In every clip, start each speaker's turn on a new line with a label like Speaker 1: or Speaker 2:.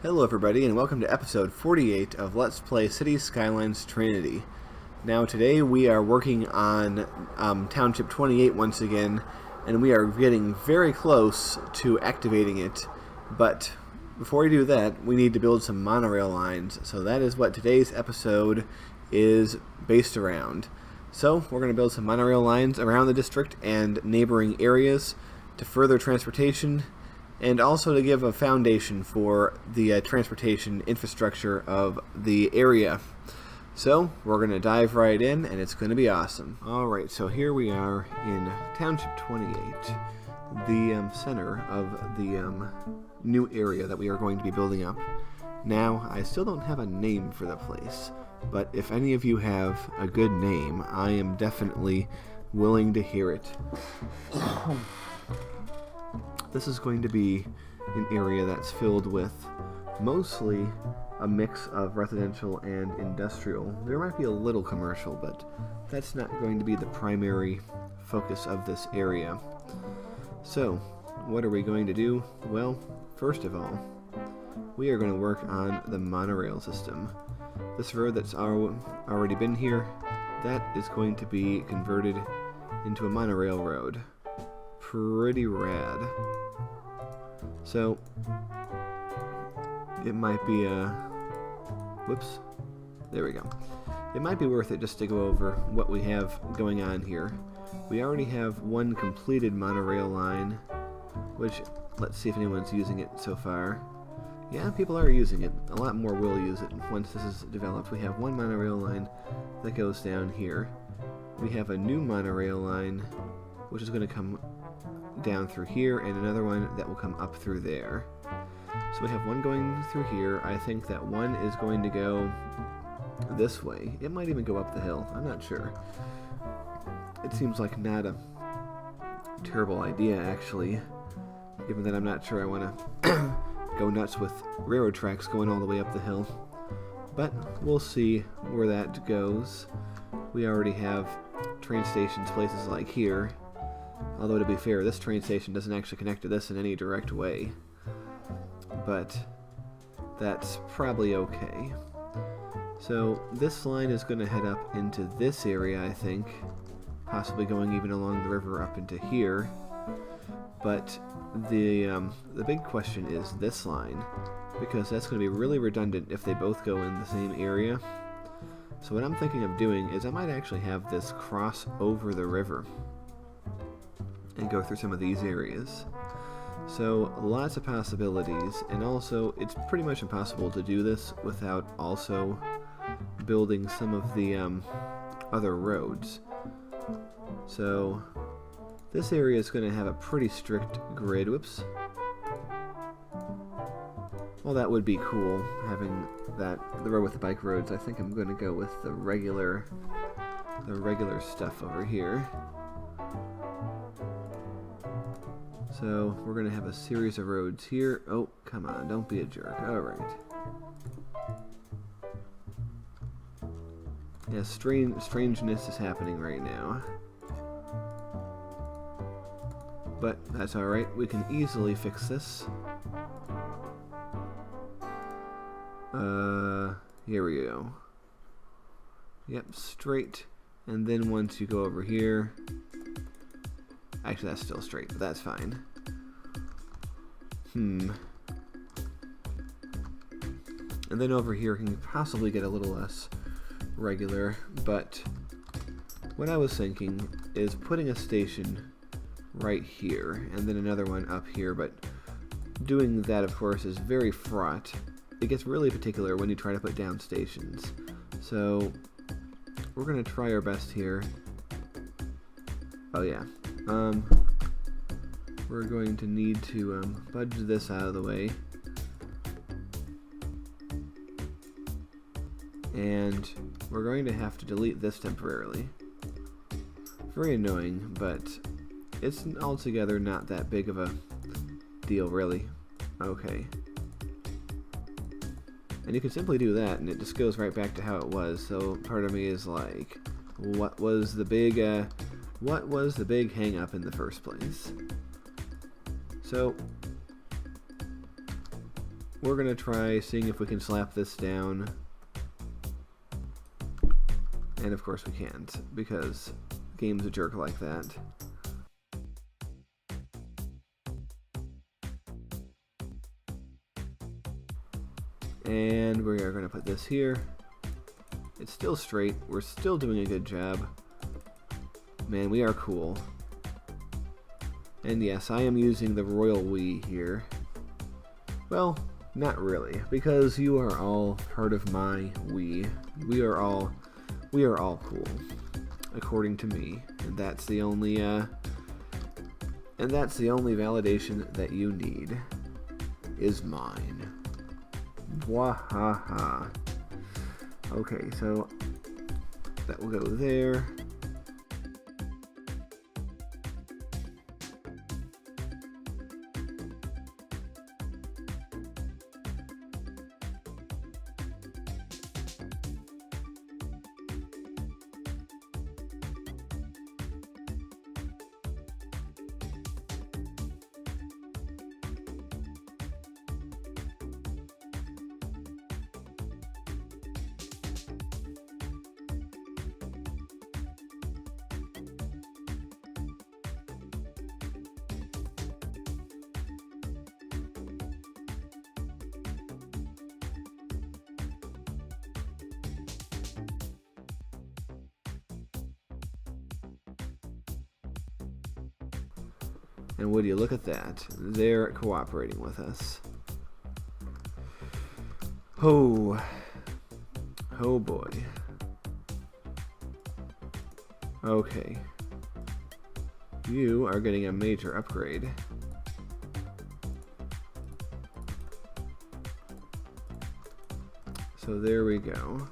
Speaker 1: Hello everybody and welcome to episode 48 of Let's Play Cities Skylines Trinity. Now today we are working on Township 28 once again, and we are getting very close to activating it, but before we do that we need to build some monorail lines, so that is what today's episode is based around. So we're going to build some monorail lines around the district and neighboring areas to further transportation, and also to give a foundation for the transportation infrastructure of the area. So we're going to dive right in, and it's going to be awesome. Alright, so here we are in Township 28, the center of the new area that we are going to be building up. Now, I still don't have a name for the place, but if any of you have a good name, I am definitely willing to hear it. This is going to be an area that's filled with mostly a mix of residential and industrial. There might be a little commercial, but that's not going to be the primary focus of this area. So, what are we going to do? Well, first of all, we are going to work on the monorail system. This road that's already been here, that is going to be converted into a monorail road. Pretty rad. So it might be whoops, there we go. It might be worth it just to go over what we have going on here. We already have one completed monorail line, which, let's see if anyone's using it so far. Yeah, people are using it. A lot more will use it once this is developed. We have one monorail line that goes down here. We have a new monorail line which is going to come down through here, and another one that will come up through there. So we have one going through here. I think that one is going to go this way. It might even go up the hill. I'm not sure. It seems like not a terrible idea, actually, given that I'm not sure I want to go nuts with railroad tracks going all the way up the hill. But we'll see where that goes. We already have train stations places like here. Although, to be fair, this train station doesn't actually connect to this in any direct way. But that's probably okay. So this line is going to head up into this area, I think. Possibly going even along the river up into here. But the big question is this line, because that's going to be really redundant if they both go in the same area. So what I'm thinking of doing is I might actually have this cross over the river and go through some of these areas. So lots of possibilities, and also it's pretty much impossible to do this without also building some of the other roads. So this area is going to have a pretty strict grid. Whoops. Well, that would be cool, having the road with the bike roads. I think I'm going to go with the regular stuff over here. So we're going to have a series of roads here. Oh, come on, don't be a jerk. Alright. Yeah, strangeness is happening right now. But that's alright, we can easily fix this. Here we go. Yep, straight. And then once you go over here... Actually, that's still straight, but that's fine. And then over here can possibly get a little less regular, but what I was thinking is putting a station right here, and then another one up here, but doing that, of course, is very fraught. It gets really particular when you try to put down stations. So, we're going to try our best here. Oh yeah. We're going to need to budge this out of the way. And we're going to have to delete this temporarily. Very annoying, but it's altogether not that big of a deal, really. Okay. And you can simply do that, and it just goes right back to how it was. So part of me is like, what was the big hang up in the first place? So we're gonna try seeing if we can slap this down. And of course we can't, because the game's a jerk like that. And we are going to put this here. It's still straight. We're still doing a good job. Man, we are cool. And yes, I am using the royal we here. Well, not really, because you are all part of my we. We are all cool, according to me. And that's the only validation that you need is mine. Wahaha. Okay, so that will go there. And would you look at that? They're cooperating with us. Oh boy. Okay. You are getting a major upgrade. So there we go.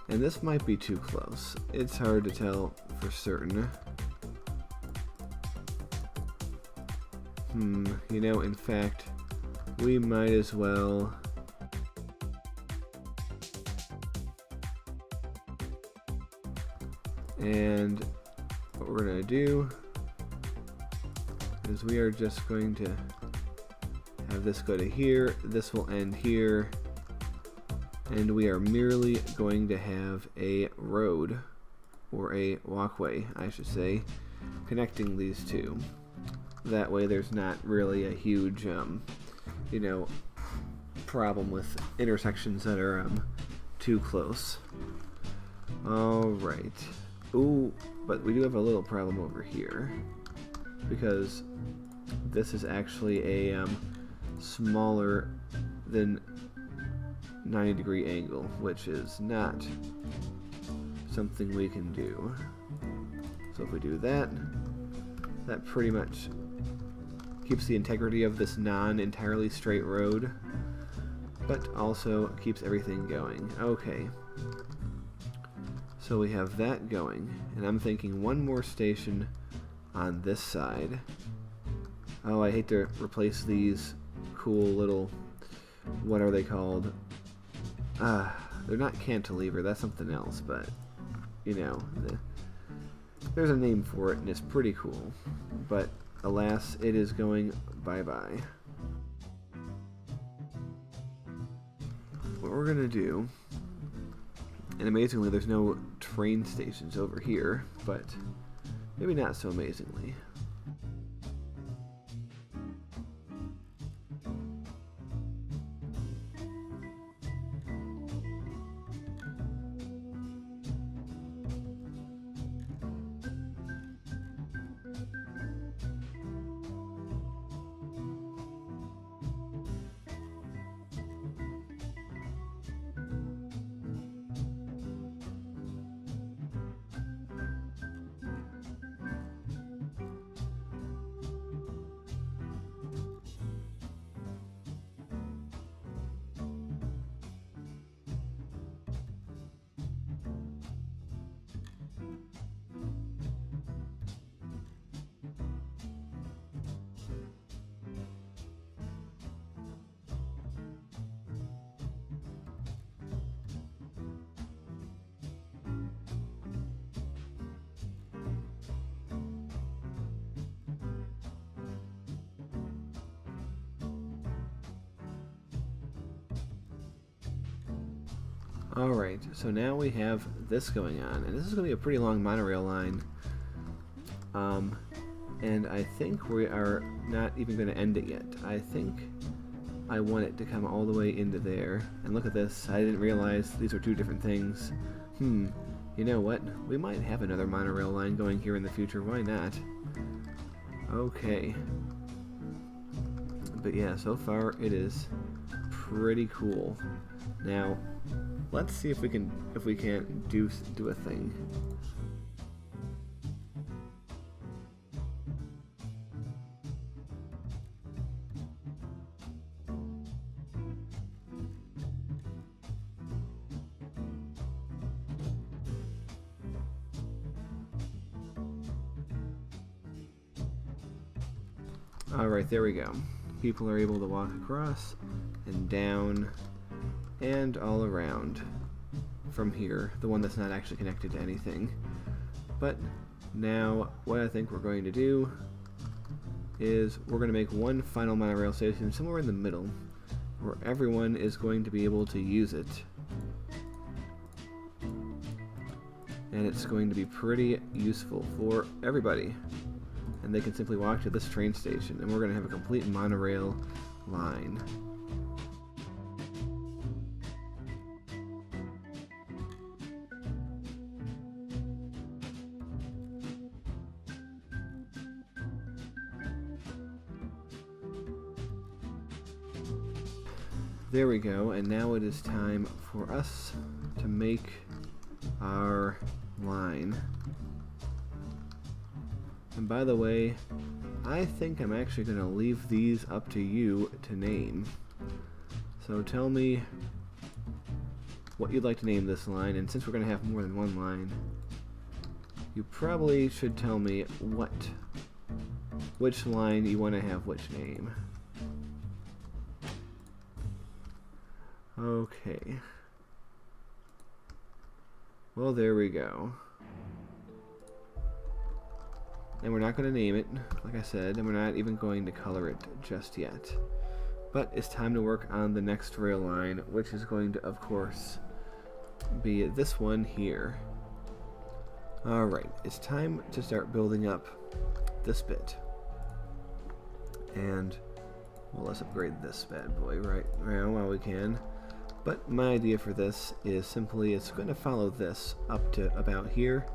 Speaker 1: And this might be too close. It's hard to tell for certain. You know, in fact, we might as well and what we're going to do is we are just going to have this go to here, this will end here, and we are merely going to have a road, or a walkway, I should say, connecting these two. That way there's not really a huge, you know, problem with intersections that are too close. Alright. Ooh, but we do have a little problem over here, because this is actually a smaller than 90-degree angle, which is not something we can do. So if we do that, that pretty much keeps the integrity of this non-entirely straight road, but also keeps everything going. Okay. So we have that going, and I'm thinking one more station on this side. Oh, I hate to replace these cool little, what are they called? They're not cantilever, that's something else, but, you know, there's a name for it, and it's pretty cool. But, alas, it is going bye-bye. What we're gonna do, and amazingly there's no train stations over here, but maybe not so amazingly. Alright, so now we have this going on, and this is going to be a pretty long monorail line. And I think we are not even going to end it yet. I think I want it to come all the way into there. And look at this, I didn't realize these are two different things. You know what? We might have another monorail line going here in the future, why not? Okay. But yeah, so far it is pretty cool. Now, let's see if we can't do a thing. Alright, there we go. People are able to walk across and down and all around from here, the one that's not actually connected to anything. But now what I think we're going to do is we're going to make one final monorail station somewhere in the middle where everyone is going to be able to use it. And it's going to be pretty useful for everybody. And they can simply walk to this train station, and we're going to have a complete monorail line. There we go, and now it is time for us to make our line. And by the way, I think I'm actually going to leave these up to you to name. So tell me what you'd like to name this line, and since we're going to have more than one line, you probably should tell me which line you want to have which name. Okay. Well, there we go. And we're not going to name it, like I said, and we're not even going to color it just yet. But it's time to work on the next rail line, which is going to, of course, be this one here. Alright, it's time to start building up this bit. And, well, let's upgrade this bad boy right now while we can. But my idea for this is simply it's going to follow this up to about here.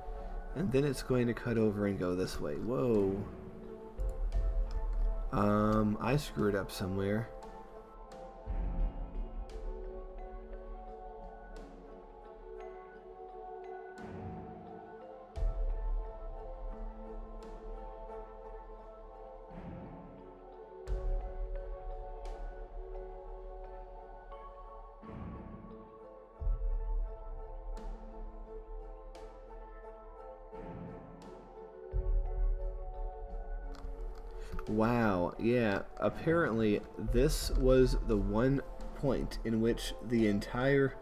Speaker 1: And then it's going to cut over and go this way. Whoa. I screwed up somewhere. Wow, yeah, apparently this was the one point in which the entire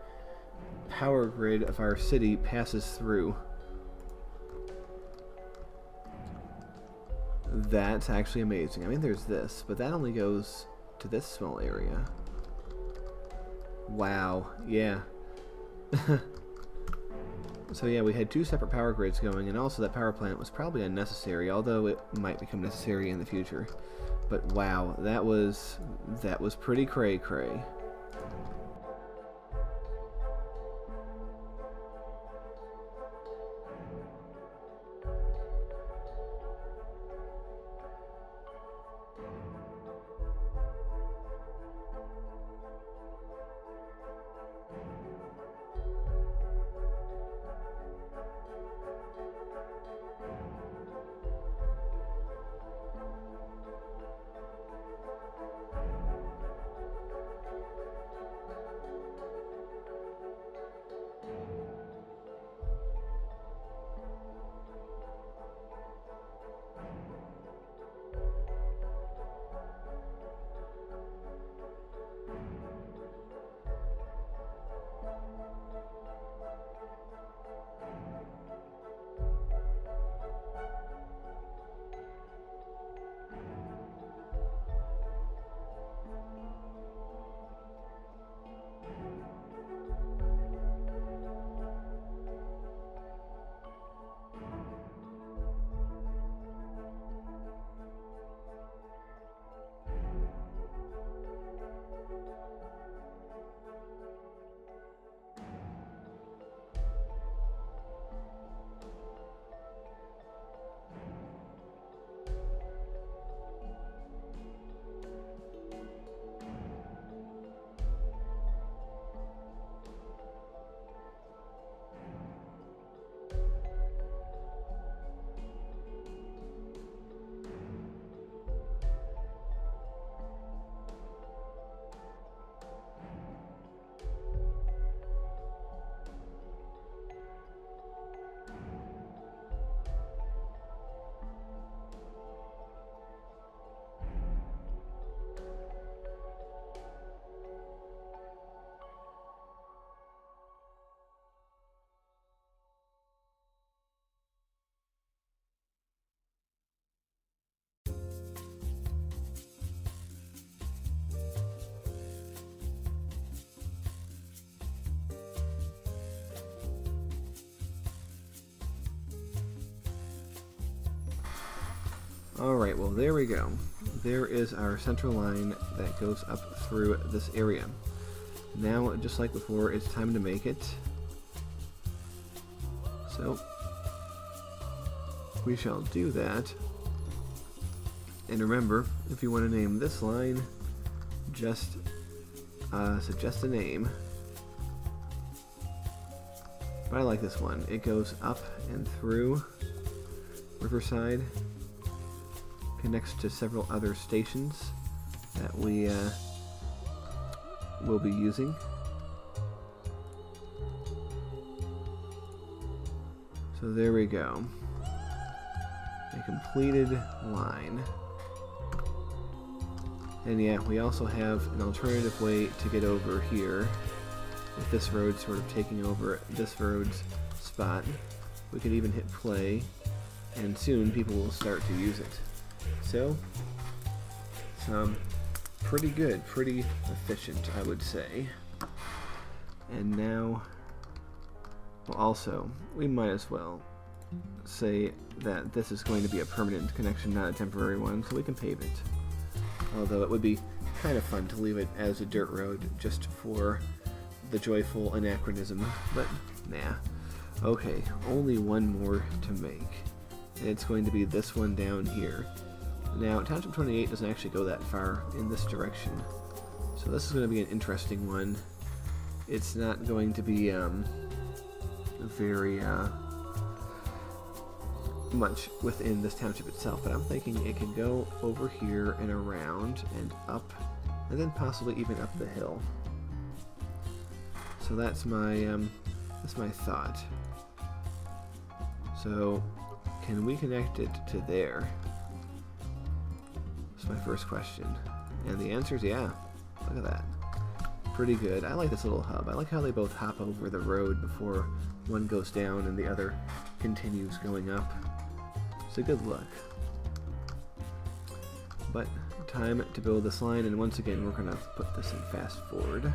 Speaker 1: power grid of our city passes through. That's actually amazing. I mean, there's this, but that only goes to this small area. Wow, yeah. So yeah, we had two separate power grids going, and also that power plant was probably unnecessary, although it might become necessary in the future. But wow, that was pretty cray-cray. Alright, well there we go. There is our central line that goes up through this area. Now, just like before, it's time to make it. So, we shall do that. And remember, if you want to name this line, just suggest a name. But I like this one. It goes up and through Riverside, connects to several other stations that we will be using. So there we go. A completed line. And yeah, we also have an alternative way to get over here. With this road sort of taking over this road's spot. We could even hit play, and soon people will start to use it. So, it's pretty good, pretty efficient, I would say. And now, well, also, we might as well say that this is going to be a permanent connection, not a temporary one, so we can pave it. Although it would be kind of fun to leave it as a dirt road just for the joyful anachronism, but nah. Okay, only one more to make. And it's going to be this one down here. Now, Township 28 doesn't actually go that far in this direction, so this is going to be an interesting one. It's not going to be very much within this township itself, but I'm thinking it could go over here and around and up, and then possibly even up the hill. So that's my thought. So, can we connect it to there? That's my first question. And the answer is yeah. Look at that. Pretty good. I like this little hub. I like how they both hop over the road before one goes down and the other continues going up. It's a good look. But time to build this line, and once again we're going to put this in fast forward.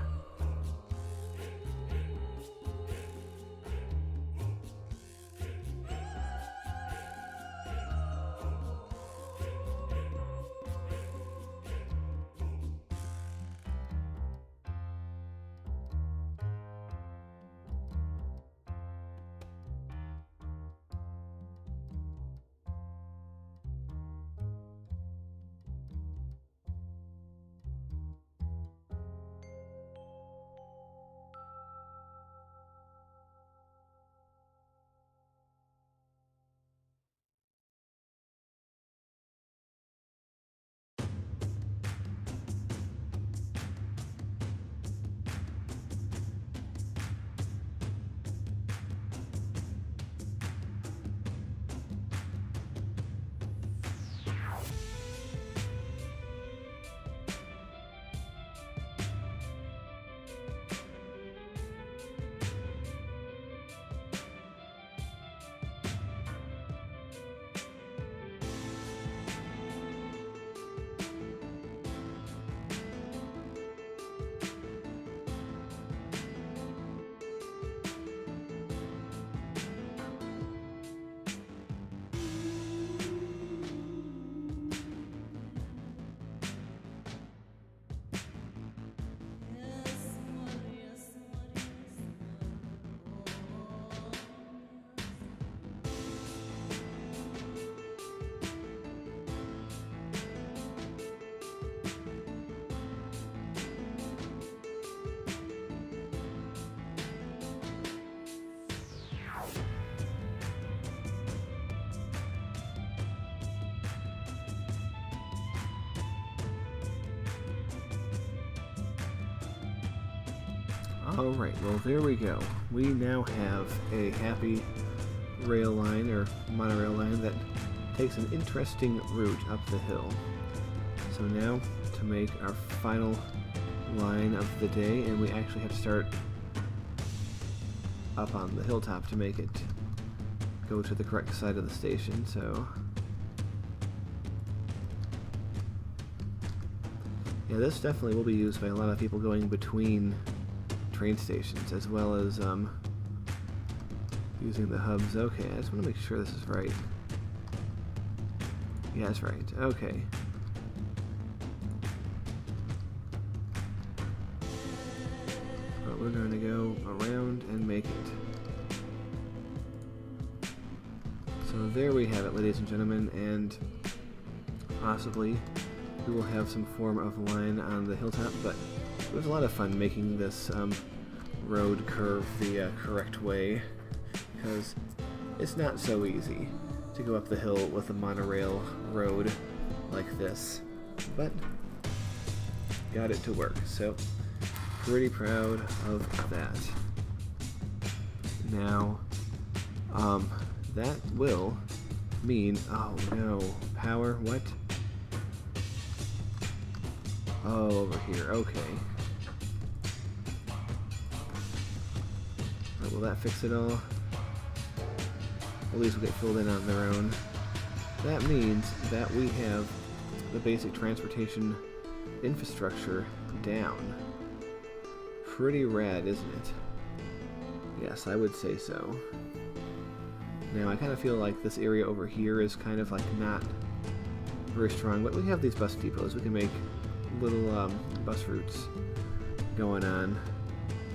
Speaker 1: Alright, well there we go. We now have a happy rail line, or monorail line, that takes an interesting route up the hill. So now, to make our final line of the day, and we actually have to start up on the hilltop to make it go to the correct side of the station, so... yeah, this definitely will be used by a lot of people going between train stations, as well as using the hubs. Okay, I just want to make sure this is right. Yeah, that's right. Okay. But we're going to go around and make it. So there we have it, ladies and gentlemen, and possibly we will have some form of line on the hilltop, but it was a lot of fun making this road curve the correct way, because it's not so easy to go up the hill with a monorail road like this, but got it to work, so pretty proud of that. Now, that will mean, oh no, power, what? Oh, over here, okay. Will that fix it all? At least we'll get filled in on their own. That means that we have the basic transportation infrastructure down. Pretty rad, isn't it? Yes, I would say so. Now, I kind of feel like this area over here is kind of like not very strong, but we have these bus depots. We can make little bus routes going on.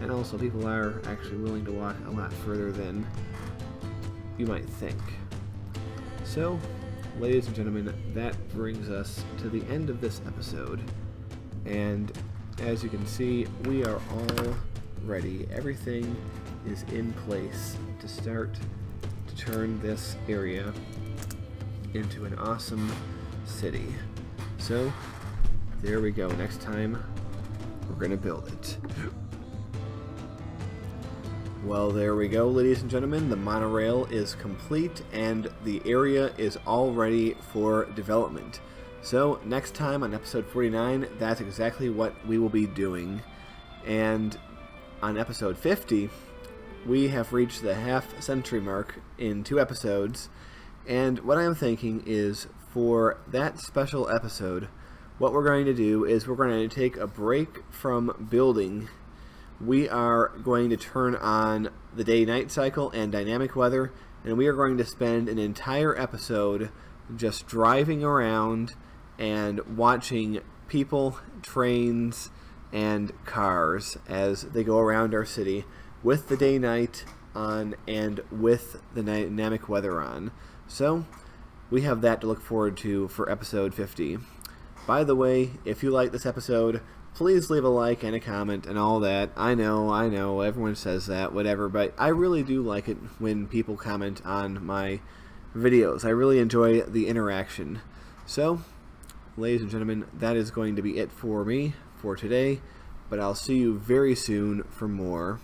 Speaker 1: And also, people are actually willing to walk a lot further than you might think. So, ladies and gentlemen, that brings us to the end of this episode. And as you can see, we are all ready. Everything is in place to start to turn this area into an awesome city. So, there we go. Next time, we're going to build it. Well, there we go, ladies and gentlemen. The monorail is complete and the area is all ready for development. So, next time on episode 49, that's exactly what we will be doing. And on episode 50, we have reached the half-century mark in 2 episodes. And what I'm thinking is, for that special episode, what we're going to do is we're going to take a break from building. We are going to turn on the day-night cycle and dynamic weather, and we are going to spend an entire episode just driving around and watching people, trains, and cars as they go around our city with the day-night on and with the dynamic weather on. So, we have that to look forward to for episode 50. By the way, if you like this episode, please leave a like and a comment and all that. I know, everyone says that, whatever, but I really do like it when people comment on my videos. I really enjoy the interaction. So, ladies and gentlemen, that is going to be it for me for today, but I'll see you very soon for more.